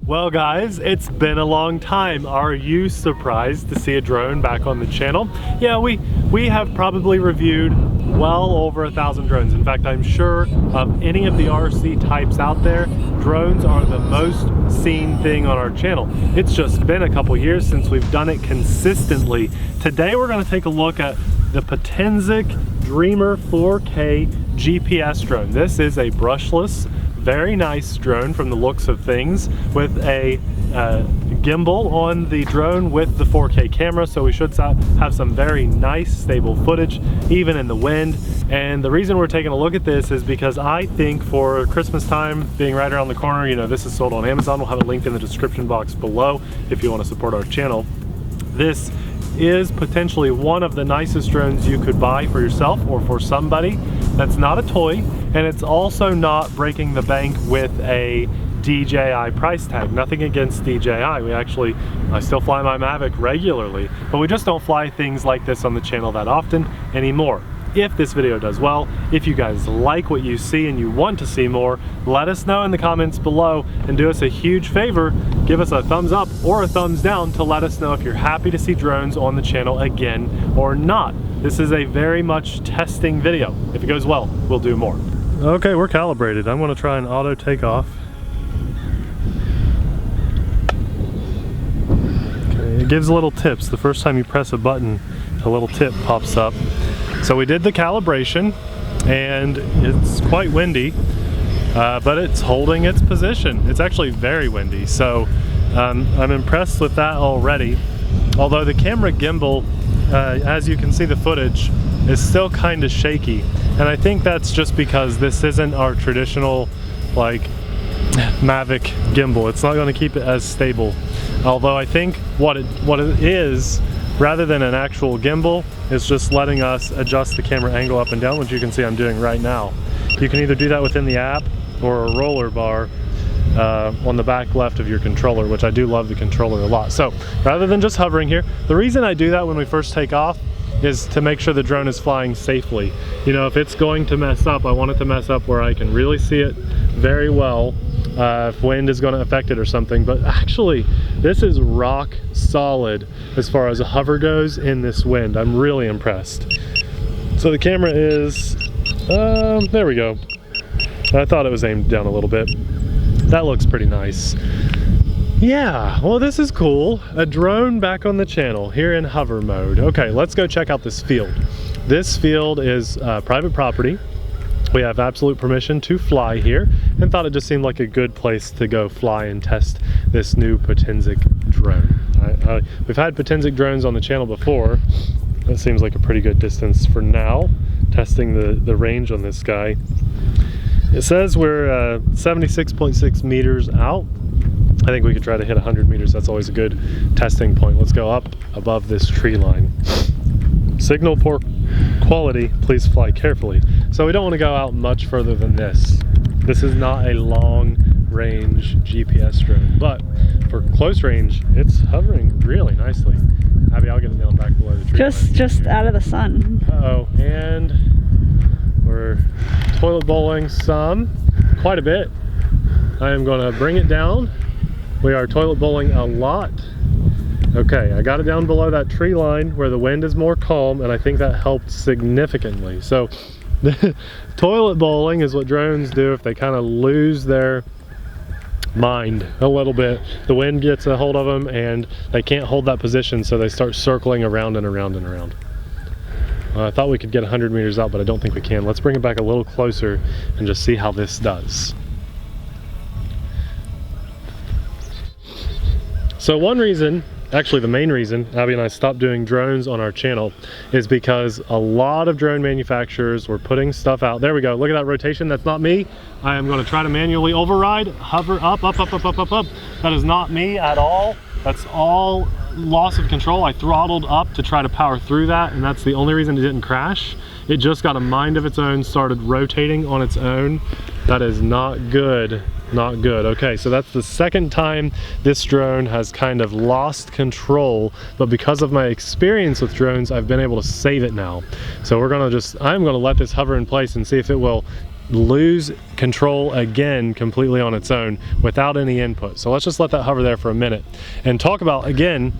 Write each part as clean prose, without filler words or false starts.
Well guys, it's been a long time. Are you surprised to see a drone back on the channel? Yeah, we have probably reviewed well over 1,000 drones. In fact, I'm sure of any of the RC types out there, drones are the most seen thing on our channel. It's just been a couple years since we've done it consistently. Today we're going to take a look at the Potensic Dreamer 4K GPS drone. This is a brushless, very nice drone from the looks of things, with a gimbal on the drone with the 4K camera, so we should have some very nice stable footage even in the wind. And the reason we're taking a look at this is because I think for Christmas time being right around the corner, you know, this is sold on Amazon. We'll have it linked in the description box below if you want to support our channel. This is potentially one of the nicest drones you could buy for yourself or for somebody. That's not a toy, and it's also not breaking the bank with a DJI price tag. Nothing against DJI. I still fly my Mavic regularly, but we just don't fly things like this on the channel that often anymore. If this video does well, if you guys like what you see and you want to see more, let us know in the comments below, and do us a huge favor, give us a thumbs up or a thumbs down to let us know if you're happy to see drones on the channel again or not. This is a very much testing video. If it goes well, we'll do more. Okay, we're calibrated. I'm going to try an auto takeoff. Okay, it gives little tips. The first time you press a button, a little tip pops up. So we did the calibration, and it's quite windy, but it's holding its position. It's actually very windy, so I'm impressed with that already. Although the camera gimbal, as you can see the footage, is still kind of shaky. And I think that's just because this isn't our traditional like Mavic gimbal. It's not going to keep it as stable. Although I think what it is, rather than an actual gimbal, is just letting us adjust the camera angle up and down, which you can see I'm doing right now. You can either do that within the app or a roller bar on the back left of your controller, which I do love the controller a lot. So rather than just hovering here, the reason I do that when we first take off is to make sure the drone is flying safely. You know, if it's going to mess up, I want it to mess up where I can really see it very well, if wind is going to affect it or something. But actually, this is rock solid as far as a hover goes in this wind. I'm really impressed. So the camera is, there we go. I thought it was aimed down a little bit. That looks pretty nice. Yeah, well, this is cool. A drone back on the channel here in hover mode. Okay, let's go check out this field. This field is private property. We have absolute permission to fly here, and thought it just seemed like a good place to go fly and test this new Potensic drone. We've had Potensic drones on the channel before. That seems like a pretty good distance for now, testing the range on this guy. It says we're 76.6 meters out. I think we could try to hit 100 meters. That's always a good testing point. Let's go up above this tree line. Signal poor quality, please fly carefully. So we don't want to go out much further than this. This is not a long range GPS drone, but for close range, it's hovering really nicely. Abby, I'll get it down back below the tree line. Just out of the sun. Uh-oh, and we're toilet bowling quite a bit. I am going to bring it down. We are toilet bowling a lot. Okay, I got it down below that tree line where the wind is more calm, and I think that helped significantly. So toilet bowling is what drones do if they kind of lose their mind a little bit. The wind gets a hold of them and they can't hold that position, so they start circling around and around and around. I thought we could get 100 meters out, but I don't think we can. Let's bring it back a little closer and just see how this does. So one reason, actually the main reason, Abby and I stopped doing drones on our channel is because a lot of drone manufacturers were putting stuff out. There we go, look at that rotation, that's not me. I am going to try to manually override, hover up, up, up, up, up, up, up. That is not me at all. That's all loss of control. I throttled up to try to power through that, and that's the only reason it didn't crash. It just got a mind of its own, started rotating on its own. That is not good. Not good. Okay, so that's the second time this drone has kind of lost control, but because of my experience with drones, I've been able to save it now. So I'm gonna let this hover in place and see if it will lose control again completely on its own without any input. So let's just let that hover there for a minute and talk about, again,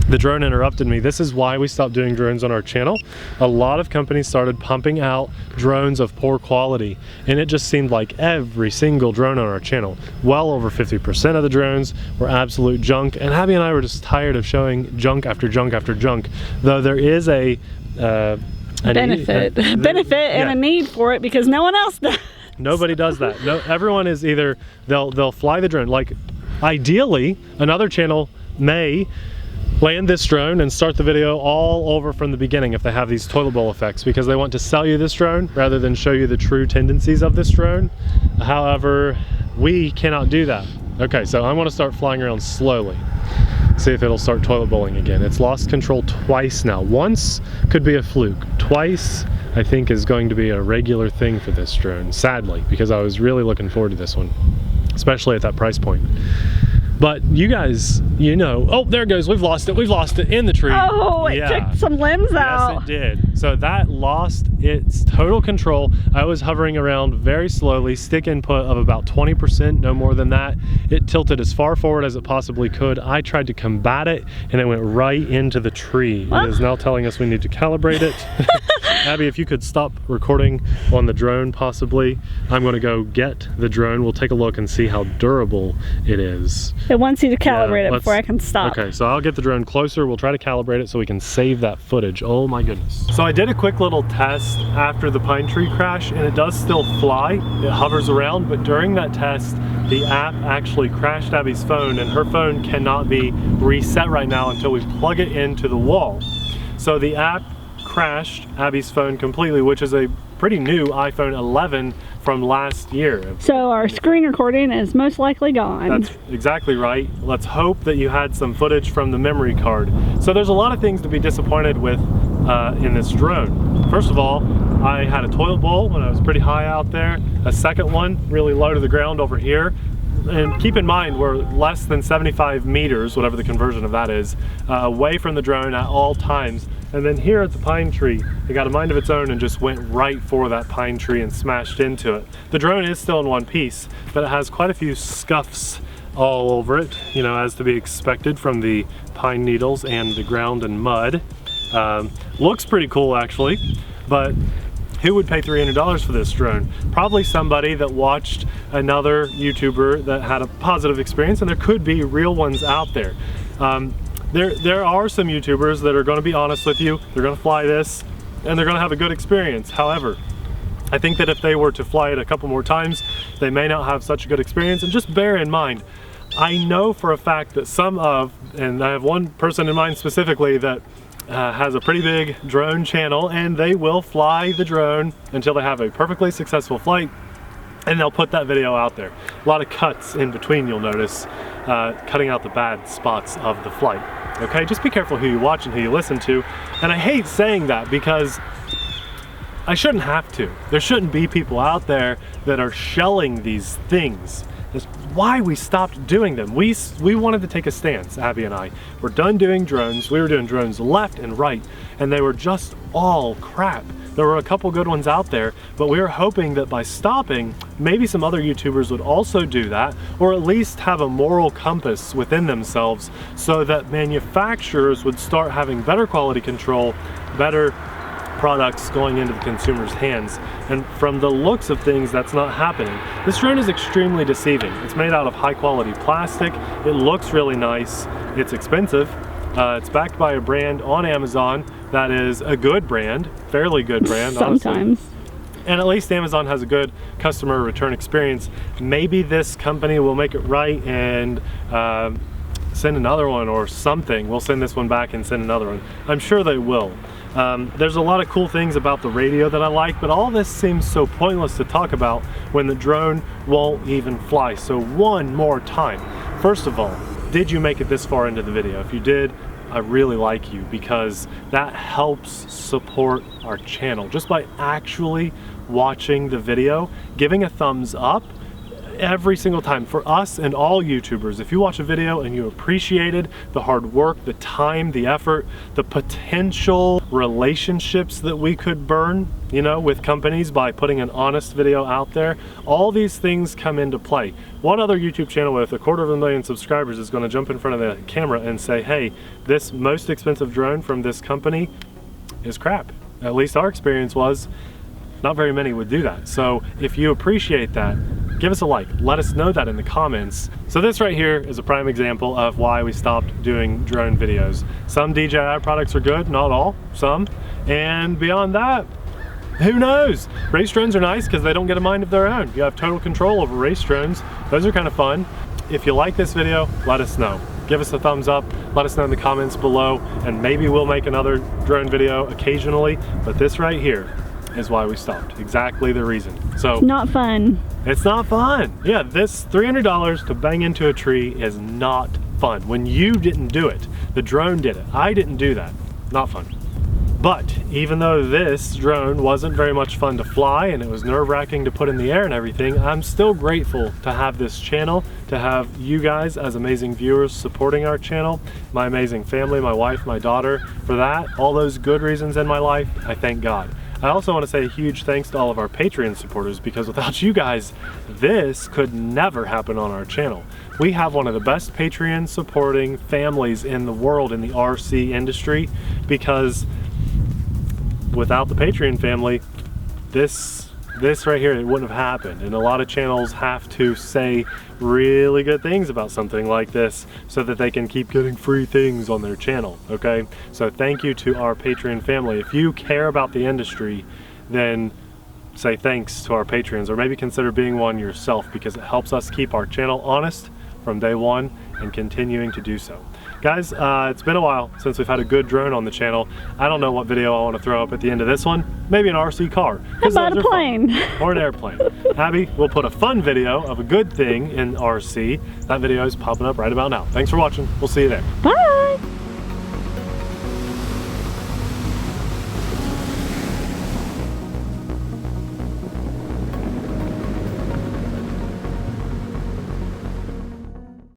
the drone interrupted me. This is why we stopped doing drones on our channel. A lot of companies started pumping out drones of poor quality, and it just seemed like every single drone on our channel, well over 50% of the drones were absolute junk, and Abby and I were just tired of showing junk after junk after junk, though there is a benefit and a need for it, because no one else does. Nobody does that. No, everyone is either they'll fly the drone. Like, ideally, another channel may land this drone and start the video all over from the beginning if they have these toilet bowl effects, because they want to sell you this drone rather than show you the true tendencies of this drone. However, we cannot do that. Okay, so I want to start flying around slowly. See if it'll start toilet bowling again. It's lost control twice now. Once could be a fluke. Twice, I think, is going to be a regular thing for this drone, sadly, because I was really looking forward to this one, especially at that price point. But you guys, you know, oh, there it goes. We've lost it in the tree. Oh, it took some limbs out. Yes, it did. So that lost its total control. I was hovering around very slowly, stick input of about 20%, no more than that. It tilted as far forward as it possibly could. I tried to combat it, and it went right into the tree. It is now telling us we need to calibrate it. Abby, if you could stop recording on the drone, possibly. I'm going to go get the drone. We'll take a look and see how durable it is. It wants you to calibrate it before I can stop. Okay, so I'll get the drone closer. We'll try to calibrate it so we can save that footage. Oh my goodness. So I did a quick little test after the pine tree crash, and it does still fly. It hovers around, but during that test, the app actually crashed Abby's phone, and her phone cannot be reset right now until we plug it into the wall. So the app crashed Abby's phone completely, which is a pretty new iPhone 11 from last year. So our screen recording is most likely gone. That's exactly right. Let's hope that you had some footage from the memory card. So there's a lot of things to be disappointed with in this drone. First of all, I had a toilet bowl when I was pretty high out there. A second one really low to the ground over here. And keep in mind, we're less than 75 meters, whatever the conversion of that is, away from the drone at all times. And then here at the pine tree, it got a mind of its own and just went right for that pine tree and smashed into it. The drone is still in one piece, but it has quite a few scuffs all over it, you know, as to be expected from the pine needles and the ground and mud. Looks pretty cool, actually, but who would pay $300 for this drone? Probably somebody that watched another YouTuber that had a positive experience, and there could be real ones out there. There are some YouTubers that are going to be honest with you. They're going to fly this, and they're going to have a good experience. However, I think that if they were to fly it a couple more times, they may not have such a good experience. And just bear in mind, I know for a fact that and I have one person in mind specifically that has a pretty big drone channel, and they will fly the drone until they have a perfectly successful flight, and they'll put that video out there. A lot of cuts in between, you'll notice, cutting out the bad spots of the flight. Okay, just be careful who you watch and who you listen to. And I hate saying that because I shouldn't have to. There shouldn't be people out there that are shelling these things. That's why we stopped doing them. We wanted to take a stance, Abby and I. We're done doing drones. We were doing drones left and right, and they were just all crap. There were a couple good ones out there, but we were hoping that by stopping, maybe some other YouTubers would also do that, or at least have a moral compass within themselves so that manufacturers would start having better quality control, better products going into the consumer's hands. And from the looks of things, that's not happening. This drone is extremely deceiving. It's made out of high quality plastic. It looks really nice. It's expensive. It's backed by a brand on Amazon that is a good brand, fairly good brand, sometimes. Honestly. And at least Amazon has a good customer return experience. Maybe this company will make it right and send another one or something. We'll send this one back and send another one. I'm sure they will. There's a lot of cool things about the radio that I like, but all this seems so pointless to talk about when the drone won't even fly. So one more time. First of all, did you make it this far into the video? If you did, I really like you, because that helps support our channel. Just by actually watching the video, giving a thumbs up, every single time. For us and all YouTubers, if you watch a video and you appreciated the hard work, the time, the effort, the potential relationships that we could burn, you know, with companies by putting an honest video out there, all these things come into play. What other YouTube channel with 250,000 subscribers is going to jump in front of the camera and say, hey, this most expensive drone from this company is crap? At least our experience was, not very many would do that. So if you appreciate that, give us a like. Let us know that in the comments. So this right here is a prime example of why we stopped doing drone videos. Some DJI products are good, not all, some. And beyond that, who knows? Race drones are nice because they don't get a mind of their own. You have total control over race drones. Those are kind of fun. If you like this video, let us know. Give us a thumbs up, let us know in the comments below, and maybe we'll make another drone video occasionally, but this right here is why we stopped. Exactly the reason. So not fun. It's not fun. Yeah, this $300 to bang into a tree is not fun. When you didn't do it, the drone did it. I didn't do that. Not fun. But even though this drone wasn't very much fun to fly and it was nerve-wracking to put in the air and everything, I'm still grateful to have this channel, to have you guys as amazing viewers supporting our channel, my amazing family, my wife, my daughter. For that, all those good reasons in my life, I thank God. I also want to say a huge thanks to all of our Patreon supporters, because without you guys, this could never happen on our channel. We have one of the best Patreon supporting families in the world in the RC industry, because without the Patreon family, this right here, it wouldn't have happened. And a lot of channels have to say really good things about something like this so that they can keep getting free things on their channel, okay? So thank you to our Patreon family. If you care about the industry, then say thanks to our Patreons, or maybe consider being one yourself, because it helps us keep our channel honest from day one and continuing to do so. Guys, it's been a while since we've had a good drone on the channel. I don't know what video I want to throw up at the end of this one. Maybe an RC car. How about a plane? Or an airplane. Abby, we'll put a fun video of a good thing in RC. That video is popping up right about now. Thanks for watching. We'll see you there. Bye.